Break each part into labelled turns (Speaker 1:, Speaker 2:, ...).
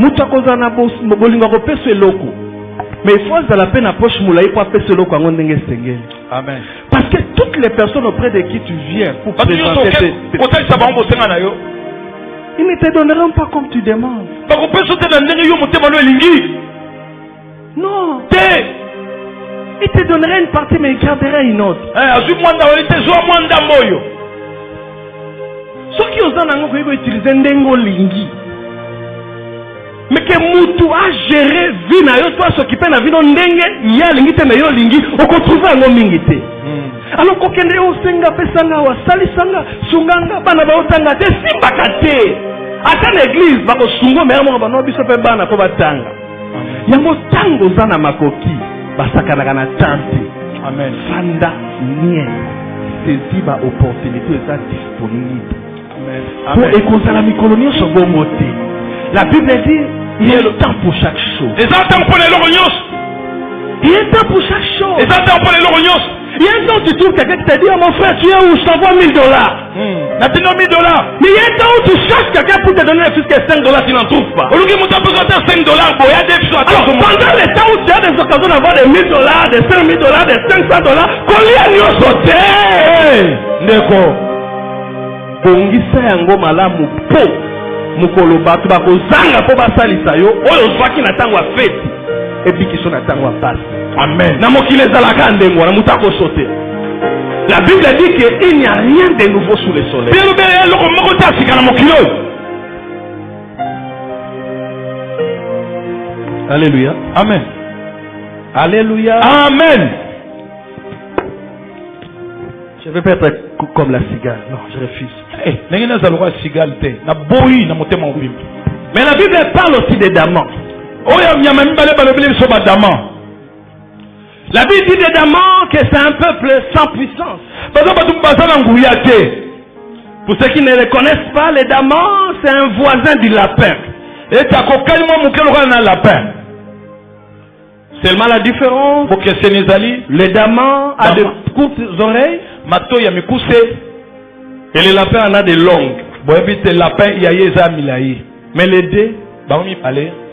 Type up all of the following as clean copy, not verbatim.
Speaker 1: Mutakoza na bolinga ko peso eloko. Mais il faut à la peine approche moulaï pour appeler ce loco. Amen. Parce que toutes les personnes auprès de qui tu viens pour présenter ils ne te donneront pas comme tu demandes. Non. Ils te donneraient une partie mais ils garderaient une autre. Ceux qui osent utiliser Ndengo Lingi. Mais que Moutou a géré vie na yo, toi s'occuper na vie non ndenge, ya lingite na yo lingi, on retrouve un homme lingite. Alors qu'on kende o senga pesanga wa sali sanga sunganga bana ba otanga te simbaka te. Ata l'église ba ko sungo mais mo ba no biso pe bana ko batanga. Ya mo tango zana makoki basaka na tante. Amen. Fanda nie. Saisis ba opportunité ça disponible. Amen. Pour écouter la micolonie sur bon moté. La Bible dit il y a le temps pour chaque chose.
Speaker 2: Il y a un temps pour les lorgnos.
Speaker 1: Il y a un temps pour chaque chose.
Speaker 2: Il y a un temps pour les lorgnos.
Speaker 1: Il y a un temps où tu trouves quelqu'un qui t'a dit oh, mon frère, tu es où? Je t'envoie $1000.
Speaker 2: N'a pas $1000.
Speaker 1: Mais il y a un temps où tu cherches quelqu'un pour te donner plus que $5, tu n'en trouves pas.
Speaker 2: Alors,
Speaker 1: pendant le temps où tu as des occasions d'avoir des $1000, des $5000, des $500, combien nous sauter? Ndeko. Bongisa yango malamu po. Mukolo batu bakozanga po basalisa yo oyo zwaki na tango fete ebikiso na tango passe.
Speaker 2: Amen.
Speaker 1: Na mokile zalaka ndengo na mutako sauter. La Bible dit que il n'y a rien de nouveau sous le soleil. Alléluia.
Speaker 2: Amen.
Speaker 1: Alléluia.
Speaker 2: Amen.
Speaker 1: Je ne vais pas être comme la cigale. Non, je refuse.
Speaker 2: Mais
Speaker 1: la Bible parle aussi des damans. La Bible dit des damans que c'est un peuple sans puissance. Pour ceux qui ne le connaissent pas, les damans, c'est un voisin du lapin. Seulement la différence, le daman a de courtes oreilles et le lapin en a de longues. Mais les deux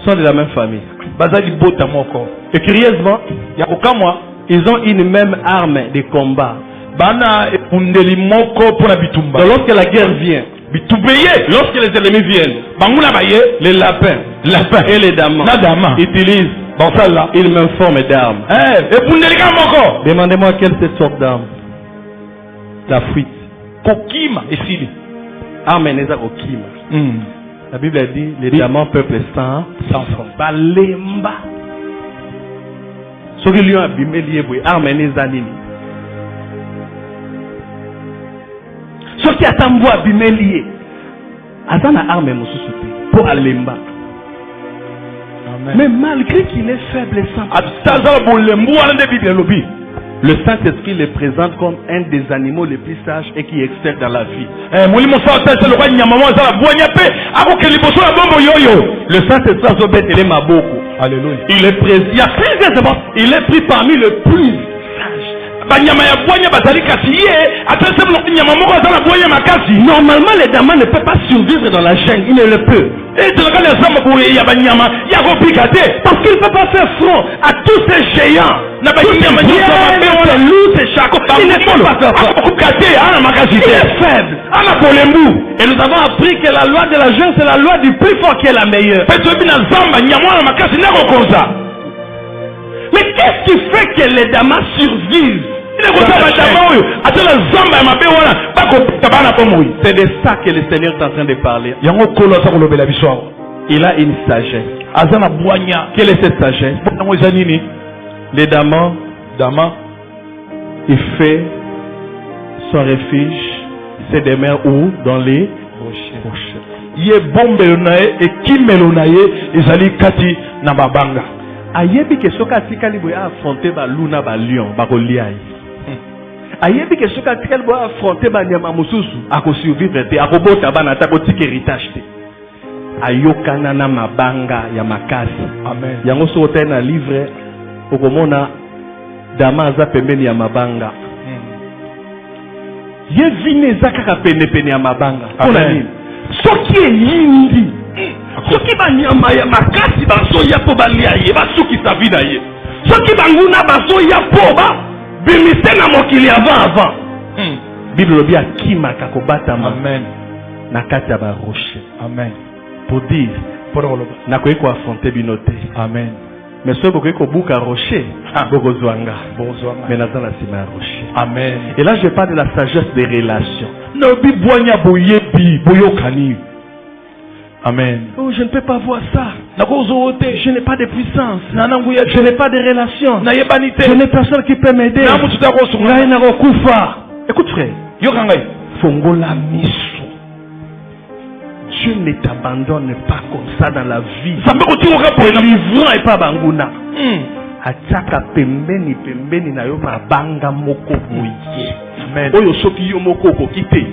Speaker 1: sont de la même famille. Et curieusement, ils ont une même arme de combat. Donc lorsque la guerre vient, lorsque les ennemis viennent, les lapins et les damans utilisent une même forme d'arme. Demandez-moi quelle est cette sorte d'arme. La fuite. Amen. La Bible a dit les diamants peuple sans balemba. Ce qui lui a abîmé lié amen les animi. Ce qui a tambour abîmé lié. Azana arme mususuti pour alemba. Mais malgré qu'il est faible et sans le Saint-Esprit le présente comme un des animaux les plus sages et qui excelle dans la vie. Le Saint-Esprit
Speaker 2: Alléluia.
Speaker 1: il est pris parmi le plus sages. Normalement les damans ne peuvent pas survivre dans la jungle. Il ne le peut. Parce qu'il ne peut pas faire front à tous ces géants. Il ne peut pas faire front. Il est faible. Et nous avons appris que la loi de la jungle, c'est la loi du plus fort qui est la meilleure. Mais qu'est-ce qui fait que les damas survivent? C'est de ça que le Seigneur est en train de parler. Il a une sagesse. Quelle est cette sagesse? Les damas, il fait son refuge, c'est des mers où? Dans les rochers. Il est bon et qui melonaye ezali kati na babanga. Ayebi ke soka tikali boya affronter ba luna ba lion ba goliath. Ayebi ke soka tikali boya affronter ba nyama mususu ako survivre te akobota bana ta ko tika héritage te. Ayokana na mabanga ya makasi. Amen. Yango so na livre okomona dama za pembeni ya mabanga. Ye vine za kaka pene ya mabanga. Pona nini? Soki yindi soki banyama ya makasi bazoya po balia ye basukisa vi na ye soki banguna bazoya po babimise na mokili avant Bible lobi akimaka kobatama
Speaker 2: Amen.
Speaker 1: na kati ya baroche.
Speaker 2: Amen.
Speaker 1: Pour dire nakoki koaffronter bino te.
Speaker 2: Amen.
Speaker 1: Mais soki bokoki kobuka rocher bokozwanga mais naza na nsima ya rocher.
Speaker 2: Amen.
Speaker 1: Et là je parle de la sagesse des relations.
Speaker 2: Nobi boanya boyebi boyokani. Amen.
Speaker 1: Oh, je ne peux pas voir ça. Je n'ai pas de puissance.
Speaker 2: Je
Speaker 1: n'ai pas de relations.
Speaker 2: Je
Speaker 1: n'ai personne qui peut m'aider. Écoute frère. Fongola miso. Dieu ne t'abandonne pas comme ça dans la vie. Livrant et pas banguna. Ataka pembeni na yo mabanga moko boye.
Speaker 2: Amen.
Speaker 1: Oyo soki yo moko kokite.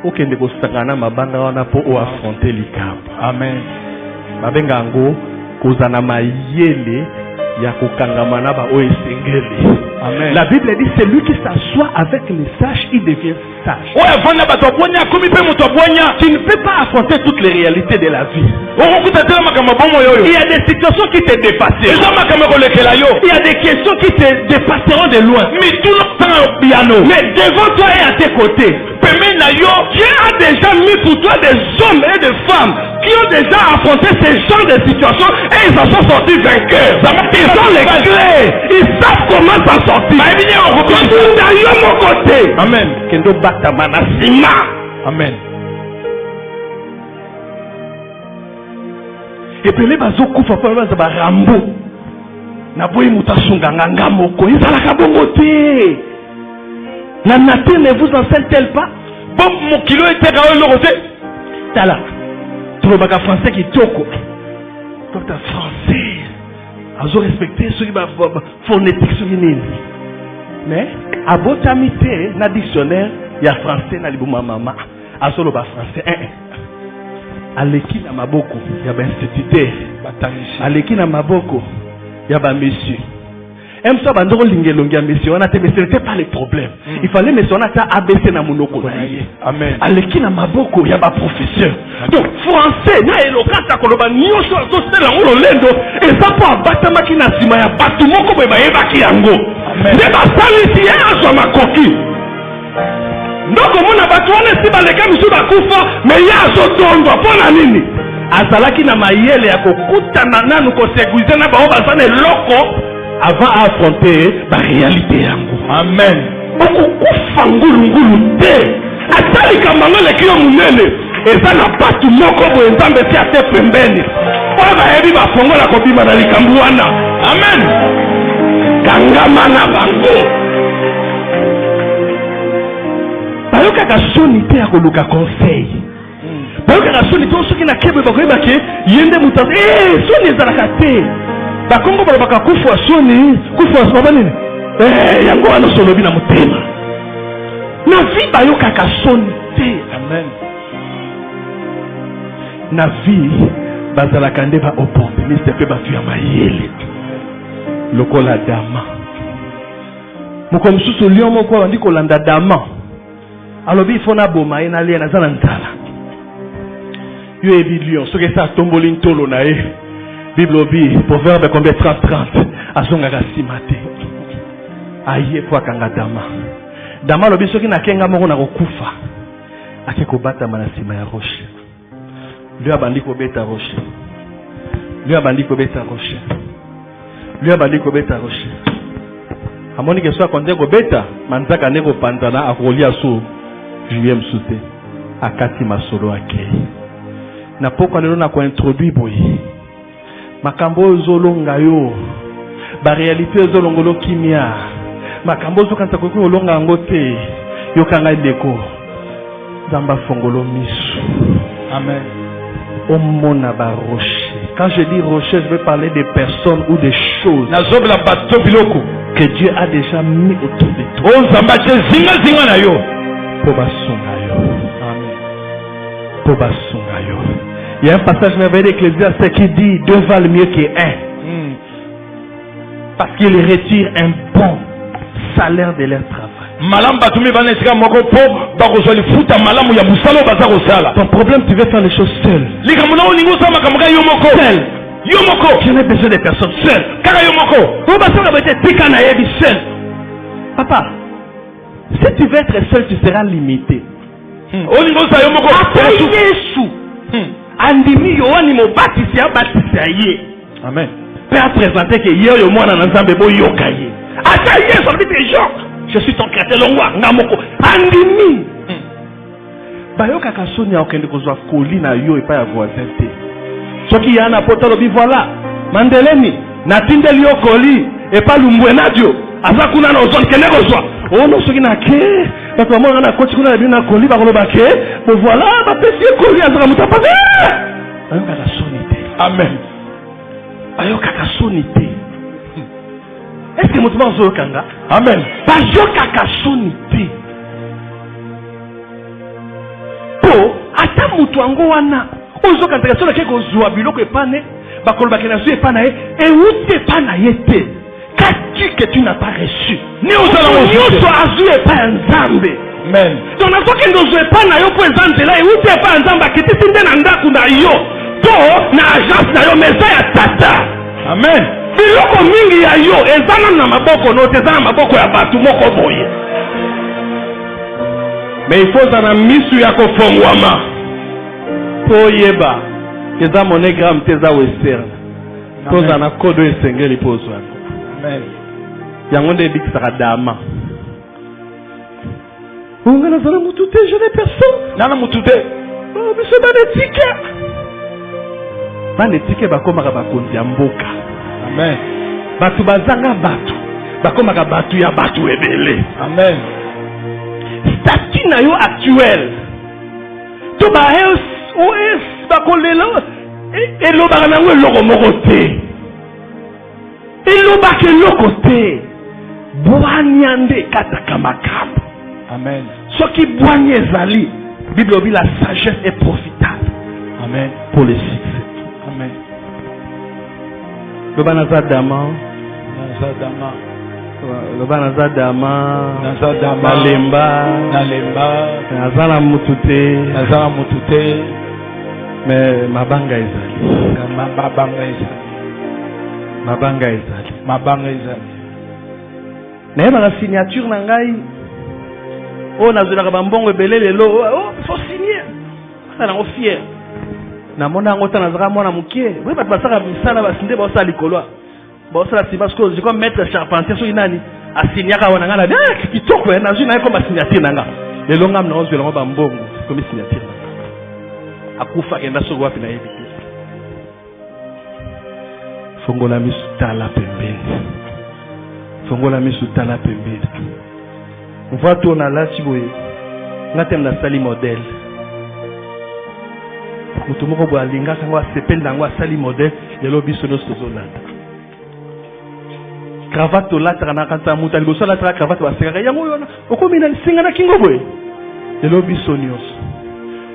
Speaker 1: Okende kosangana mabanga wana po o affronter likambo.
Speaker 2: Amen.
Speaker 1: Babenga ngo kozana mayele ya kokangama na ba oesengeli.
Speaker 2: Amen.
Speaker 1: La Bible dit celui qui s'assoit avec les sages, il devient sage. Tu ne peux pas affronter toutes les réalités de la vie. Il y a des situations qui te dépasseront. Il y a des questions qui te dépasseront de loin. Mais devant toi et à tes côtés, Dieu a déjà mis pour toi des hommes et des femmes qui ont déjà affronté ces genres de situations et ils en sont sortis vainqueurs. Ils ont les clés. Ils savent comment s'en sortir. D'ailleurs mon côté.
Speaker 2: Amen.
Speaker 1: Kendo batama na sima.
Speaker 2: Amen.
Speaker 1: Et puis les bazo kufa pa baza ba rambo. Na boyi mutasunga nganga moko. Izala kabongo te. La nature ne vous enseigne-t-elle pas?
Speaker 2: Bon, mon kilo était à l'euro.
Speaker 1: Tala. Trobaka français qui toko. Docteur français. Azo respecté ceux qui va phonétique sur une. Mais à botamité na dictionnaire il y a français na libuma mama. Azo lo ba français. Aleki na maboko ya ba instituteur. Aleki na maboko ya ba monsieur. Même ça, bandoro lingelongia monsieur, on a été, mais ce n'était pas le problème. Il fallait mais on a été ABC na monoko.
Speaker 2: Amen.
Speaker 1: Aleki na maboko ya ba professeur. Donc français na elokata koloba nyonso azosela ngolo lendo eza po abatama kina sima ya batu moko boye bayebaki yango. Nde basalisi ye azwa makoki. Ndoko mona batu wana si baleka misu bakufa mais ye azotondwa mpona nini? Azalaki na mayele ya kokutana nanu koseguize na bao bazana eloko avant à affronter la réalité yango.
Speaker 2: Amen.
Speaker 1: Okukufa ngulungulu te. Atali kamanga lekio munene. Eza na batu moko boye nzambe ti ate pembeni. Oyo bayebi bafongola kobima na likambo wana. Amen. Kangama na bango. Bayokaka soni te ya koluka conseil. Bayokaka soni te soki na kebe bakoyeba ke yende muta. Soni ezalaka te. Bakongo balobaka kufa soni kufa baba nini yango wana solobi na motema na vie bayokaka soni te.
Speaker 2: Amen.
Speaker 1: Na vie bazalaka nde ba opportuniste pe batu ya mayele lokola dama moko mosusu lion moko bandi kolanda dama alobi ifo na boma ye na lia naza na nzala yo ebi lion soki esa atomboli ntolo na ye Bible obi, proverbe combien 30-30. Azongaka simate. Aye po akanga dama. Dama lobi soki na kenga moko na kokufa. Ake kobata mana sima ya roche. Lui abandi kobeta roche. Lui abandi kobeta roche. Lui abandi kobeta roche. Amoni ke so akonde kobeta, manzaka ne kopandana akolia so juillet msute. Akati masolo ake. Na poko lelo na ko introduire boyi. Makambo zolonga yo ba réalité zolongolo kimia makambo zo kanta ko olonga ngote yo kanga ndeko zamba fongolo misu.
Speaker 2: Amen.
Speaker 1: Omona ba rocher. Quand je dis rocher, je veux parler des personnes ou des choses
Speaker 2: na zobla bato biloko
Speaker 1: que Dieu a déjà mis autour de toi.
Speaker 2: O zamba zinga zinga na yo
Speaker 1: po basunga yo.
Speaker 2: Amen.
Speaker 1: Po basunga yo. Il y a un passage merveilleux d'Ecclésiaste qui dit 2 valent mieux que 1. Parce qu'il retire un bon salaire de leur travail.
Speaker 2: Malam batumi bana esika moko po bakozwa lifuta malamu ya musalo baza kosala.
Speaker 1: Ton problème, tu veux faire les choses seul.
Speaker 2: Likamuna olingo sama kamuka yo moko.
Speaker 1: Seul.
Speaker 2: Yo moko.
Speaker 1: Je n'ai besoin de personnes seules.
Speaker 2: Kaka yo moko.
Speaker 1: On va faire avec tika na yebi seul. Papa, si tu veux être seul, tu seras limité.
Speaker 2: Olingo sa yo moko.
Speaker 1: Après Yesu. Andimi yo wani mo baptisa ye.
Speaker 2: Amen.
Speaker 1: Père présenté que hier yo mwana na nzambe bo yokaye. Ata Yesu dit des gens. Je suis ton chrétien longwa ngamoko. Andimi. Bayoka kasoni akende kozwa koli na yo epa ya voisin te. Soki yana potolo bi voilà. Mandeleni natindeli yo koli epa lumbwe nadio. Aza kuna na ozon kende kozwa. Oh non soki na ke. Bato mwana na koti kuna na koli ba koloba ke. Bo voilà ba pesi koli azaka mutapa. Bayoka kasoni te.
Speaker 2: Amen.
Speaker 1: Bayoka kasoni te. Est-ce que mutu bazo kanga?
Speaker 2: Amen.
Speaker 1: Bayoka kasoni te. Po ata mutu ango wana ozo kantaka sola ke kozwa biloko epane bakoloba ke na zo epana ye e uti epana ye te. Qu'as-tu que tu n'as pas reçu?
Speaker 2: Ni ozala
Speaker 1: ozo azu epa ya nzambe.
Speaker 2: Amen.
Speaker 1: Donc nazoki ndozo epana yo po eza nzela e uti epa ya nzambe akitisi nde na ndako na yo to na agence na yo meza ya tata.
Speaker 2: Amen.
Speaker 1: Biloko mingi ya yo eza nanu na maboko no te eza na maboko ya bato moko boye. Mais il faut na misu ya kofongwama po yeba eza monogramme te eza western toza na kodo esengeli po ozwa.
Speaker 2: Amen.
Speaker 1: Yango nde ebikisaka dama. Onga nazala mutu te, je n'ai personne.
Speaker 2: Nana mutu te.
Speaker 1: Oh, biso banetike. Banetike bakomaka bakonzi ya mboka.
Speaker 2: Amen.
Speaker 1: Batu bazanga batu bakomaka batu ya batu ebele.
Speaker 2: Amen.
Speaker 1: Statut na yo actuel to ba os bakolela elobaka nango eloko moko te. Elobaka eloko te. Bwanya nde kataka makambo.
Speaker 2: Amen.
Speaker 1: Soki bwanya ezali, Bible dit la sagesse est profitable.
Speaker 2: Amen.
Speaker 1: Pour le succès.
Speaker 2: Amen.
Speaker 1: Loba naza dama.
Speaker 2: Nazadama.
Speaker 1: Loba naza dama.
Speaker 2: Nazadama.
Speaker 1: Nalemba. Nazala mutu te.
Speaker 2: Nazala mutu te.
Speaker 1: Mais mabanga ezali.
Speaker 2: Mabanga ezali.
Speaker 1: Nayeba signature na ngai. Oh nazolaka bambongo ebele lelo. Oh faut signer. Ça na fier. Na mona ngo tana zaka mona mukie. Oui bato basaka misala basinde ba osala likolo. Ba osala si parce que je comme maître charpentier so inani asinyaka wana ngala. Ah kitoko na zui na ko ba signature nanga. Lelo ngam na ozwela ngo bambongo comme signature nanga. Akufa kenda so wapi na yebi. Fongola misutala pembeni. Fongola misutala pembeni. Mva to na lati boye. Ngatem na sali modèle. Mutu moko bo alinga kango asepeli nango asali modèle lelo biso no sozolanda. Cravate olataka na kanta mutu liboso olataka cravate basekaka yango yona okomi na singa na kingo boye lelo biso nyonso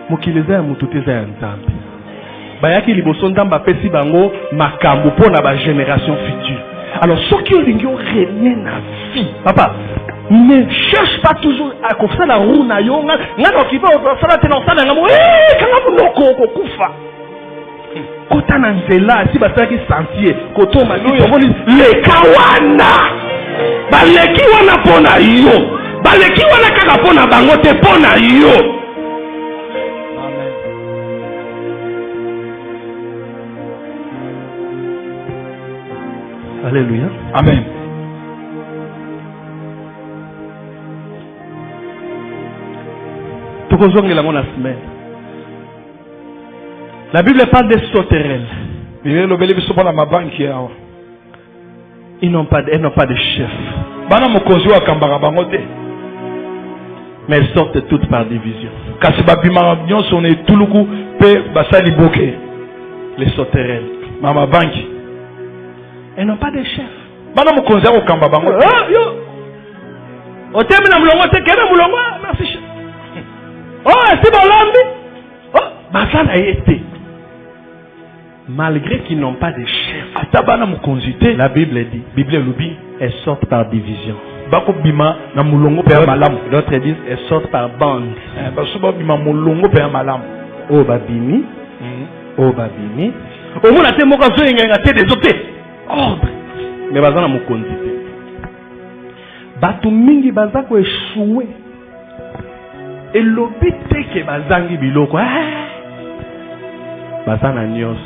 Speaker 1: mokili eza ya mutu te eza ya nzambe. Bayaki liboso nzambe apesi bango makambo mpo na bagénération future. Alors soki olingi orenie na vie papa ne cherche pas toujours à faire la roue na yo nga na kipa osala te na osala ngamo kanga munoko kokufa kota na nzela si basalaki sentier kotoma tomoni leka wana baleki wana mpo na yo baleki wana kaka mpo na bango te mpo na yo.
Speaker 2: Amen.
Speaker 1: Alléluia.
Speaker 2: Amen.
Speaker 1: La Bible parle des sauterelles. Elles n'ont pas de chef. Mais elles sortent toutes par division. Les sauterelles. Elles n'ont pas de chef. Merci chef. Oh, c'est bon l'homme. Malgré qu'ils n'ont pas de chef, la Bible dit, elles sortent par division.
Speaker 2: bako bima na mulongo pe malamu.
Speaker 1: D'autres disent elles sortent par bande.
Speaker 2: Basuba bima mulongo pe malamu.
Speaker 1: O babimi. O babimi. Au moins la te moko zo yenga te des autres. Ordre. Mais bazana mokonzi te. Batu mingi bazako échoué. Et lobi te ke bazangi biloko. Bazana nyos.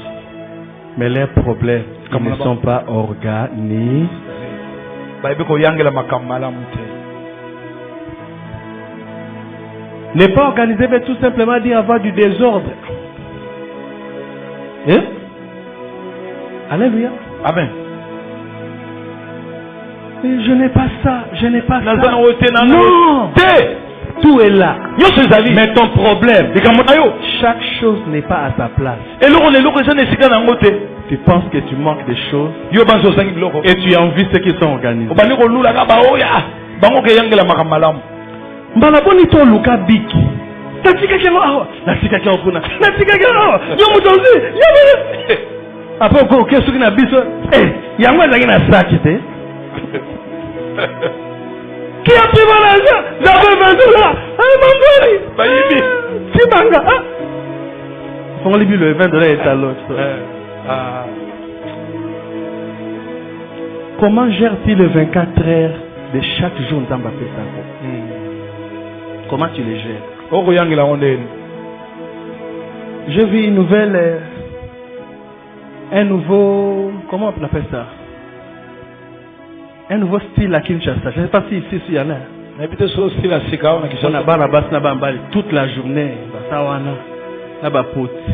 Speaker 1: Mais leurs problèmes ne sont pas organisés. Ne pas organiser veut tout simplement dire avoir du désordre. Hein? Alléluia.
Speaker 2: Amen.
Speaker 1: Je n'ai pas ça, je n'ai pas ça.
Speaker 2: Non.
Speaker 1: Tout est là. Mais ton problème, chaque chose n'est pas à sa place. Tu penses que tu manques des choses et tu envies ceux qui sont organisés. Mbalaboni to luka biki. Natika kyo awa. Natika kyo kuna. Natika kyo awa. Yo mutonzi. Yo. Apo ko kesu kina biso. Yango ezaki na saki te. Qui a pris mon argent? J'avais 20 $. Mon frère.
Speaker 2: Bayibi.
Speaker 1: Timanga. Font le 20 $ est à l'autre. Comment gère-t-il le 24 heures de chaque jour dans ma fête? Comment tu les gères? Je vis une nouvelle, un nouveau, comment on appelle ça? Un nouveau style à Kinshasa. Je ne sais pas si ici il y en a. On a barabas na bambali toute la journée. Basawana, na bapoti,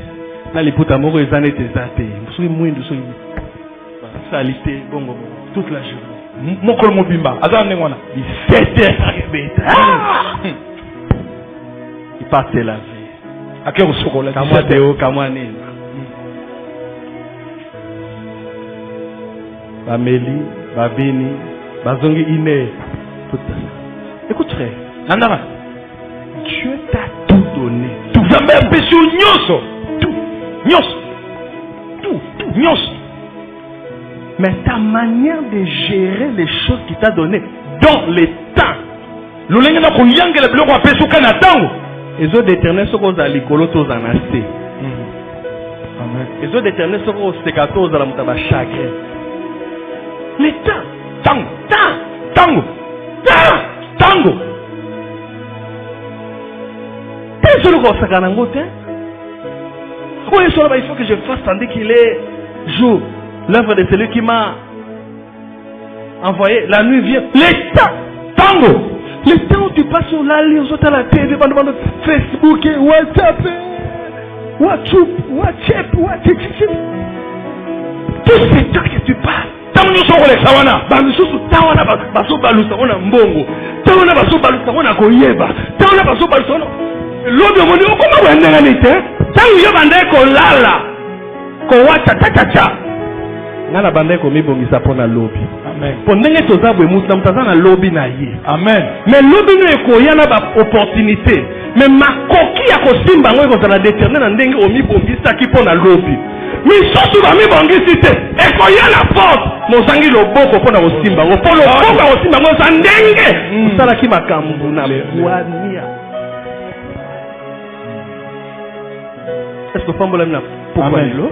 Speaker 1: na liputa moko ezane tezate. Musui mwindu sui. Salité bongo toute la journée.
Speaker 2: Mokolo mobimba. Azane ngwana.
Speaker 1: 17h beta. Il part se laver.
Speaker 2: Akero sokola.
Speaker 1: Kamwa deo, kamwa nini. Bameli, Babini, Bazongi Ine, tout ça. Écoute frère, Nandara, Dieu t'a tout donné.
Speaker 2: Tout. Jamais empêché nyos. Tout. Nyos. Tout. Nyos.
Speaker 1: Mais ta manière de gérer les choses qu'il t'a donné dans les temps.
Speaker 2: L'olenge na koyangela biloko apeso kana tango.
Speaker 1: Les eaux d'éternel sont aux alikolotos en assez.
Speaker 2: Amen.
Speaker 1: Les eaux d'éternel sont aux sécatos à la moutaba chagrin. Les temps. Tango. Qu'est-ce que vous faites en côté? Oui, il faut que je fasse tandis qu'il est jour. L'œuvre de celui qui m'a envoyé. La nuit vient. Les temps. Tango. Le temps où tu passes sur la ligne, sur la télé, devant Facebook, WhatsApp, tout ce temps que tu passes.
Speaker 2: Tango nous sommes les sawana.
Speaker 1: Bamisusu tawana baso balusa ona mbongo. Tawana baso balusa ona koyeba. Tawana baso balusa ona. Lobi omoni okoma wendanga nite. Tango yo bande ko lala. Ko wacha cha. Ngana bande ko mibongisa pona lobi.
Speaker 2: Amen.
Speaker 1: Pondenge tozabwe mutu mutazana lobi na ye.
Speaker 2: Amen.
Speaker 1: Mais lobi no ekoyana ba opportunité. Mais makoki ya kosimba ngo ekozala déterminer na ndenge omibongisa ki pona lobi. Misosu ba mibongisi te. Ekoyana porte. Mozangi loboko pona kosimba ngo polo loboko kosimba ngo za ndenge. Sala ki makambu na wania. Est-ce que fambola na pourquoi lelo?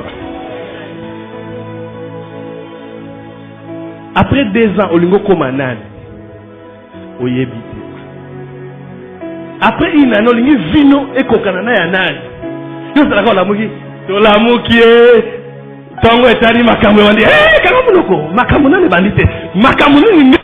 Speaker 1: Après 2 ans, Olingo Komanani, Oyebite. Après 1 an, Olingi Vino et Kokanana Yanani. Yo salaka olamuki, olamuki tango etali makambo wandi. Kama muloko, makambo nani bandite. Makambo nani